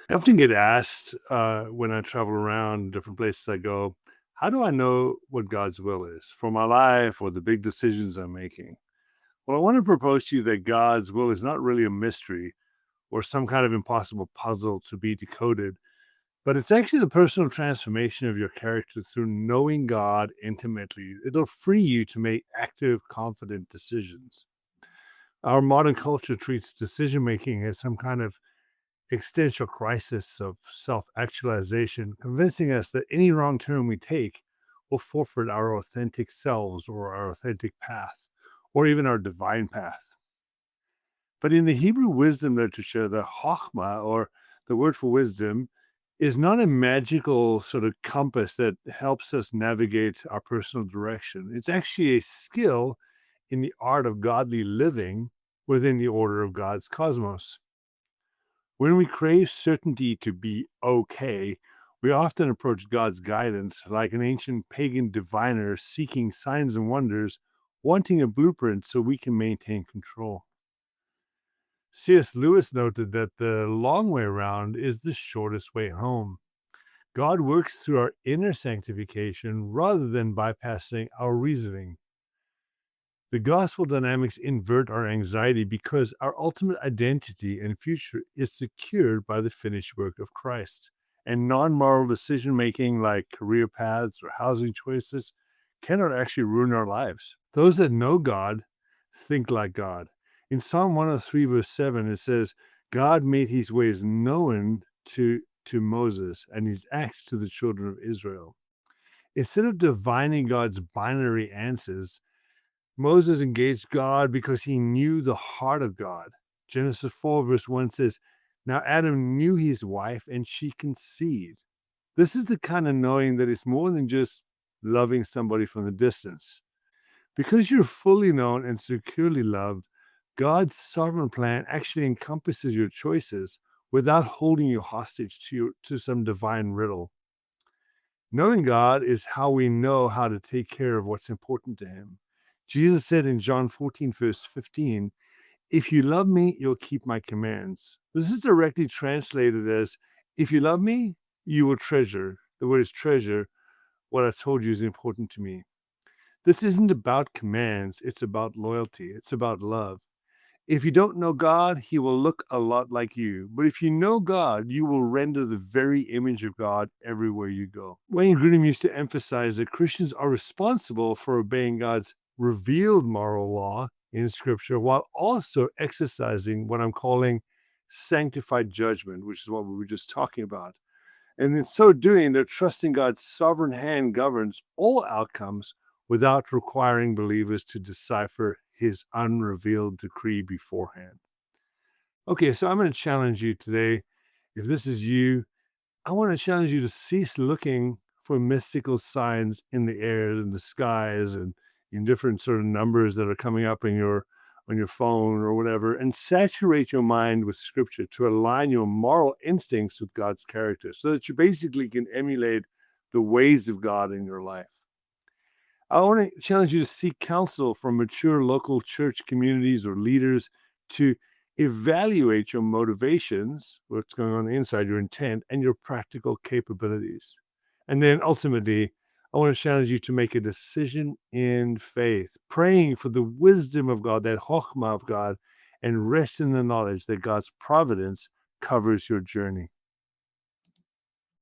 I often get asked when I travel around different places I go, how do I know what God's will is for my life or the big decisions I'm making? Well, I want to propose to you that God's will is not really a mystery or some kind of impossible puzzle to be decoded, but it's actually the personal transformation of your character through knowing God intimately. It'll free you to make active, confident decisions. Our modern culture treats decision making as some kind of existential crisis of self actualization, convincing us that any wrong turn we take will forfeit our authentic selves or our authentic path, or even our divine path. But in the Hebrew wisdom literature, the chokhmah, or the word for wisdom, is not a magical sort of compass that helps us navigate our personal direction. It's actually a skill in the art of godly living within the order of God's cosmos. When we crave certainty to be okay, we often approach God's guidance like an ancient pagan diviner seeking signs and wonders, wanting a blueprint so we can maintain control. C.S. Lewis noted that the long way around is the shortest way home. God works through our inner sanctification rather than bypassing our reasoning. The gospel dynamics invert our anxiety because our ultimate identity and future is secured by the finished work of Christ. And non moral decision making, like career paths or housing choices, cannot actually ruin our lives. Those that know God think like God. In Psalm 103, verse 7, it says, God made his ways known to Moses and his acts to the children of Israel. Instead of divining God's binary answers, Moses engaged God because he knew the heart of God. Genesis 4, verse 1 says, Now Adam knew his wife and she conceived. This is the kind of knowing that is more than just loving somebody from the distance. Because you're fully known and securely loved, God's sovereign plan actually encompasses your choices without holding you hostage to some divine riddle. Knowing God is how we know how to take care of what's important to him. Jesus said in John 14, verse 15, If you love me, you'll keep my commands. This is directly translated as, If you love me, you will treasure. The word is treasure. What I told you is important to me. This isn't about commands, it's about loyalty, it's about love. If you don't know God, he will look a lot like you. But if you know God, you will render the very image of God everywhere you go. Wayne Grudem used to emphasize that Christians are responsible for obeying God's revealed moral law in Scripture while also exercising what I'm calling sanctified judgment, which is what we were just talking about. And in so doing, they're trusting God's sovereign hand governs all outcomes without requiring believers to decipher his unrevealed decree beforehand. Okay, so I'm going to challenge you today. If this is you, I want to challenge you to cease looking for mystical signs in the air, in the skies, and in different sort of numbers that are coming up in your on your phone or whatever, and saturate your mind with scripture to align your moral instincts with God's character so that you basically can emulate the ways of God in your life. I want to challenge you to seek counsel from mature local church communities or leaders to evaluate your motivations, what's going on inside your intent, and your practical capabilities. And then ultimately, I want to challenge you to make a decision in faith, praying for the wisdom of God, that chokhmah of God, and rest in the knowledge that God's providence covers your journey.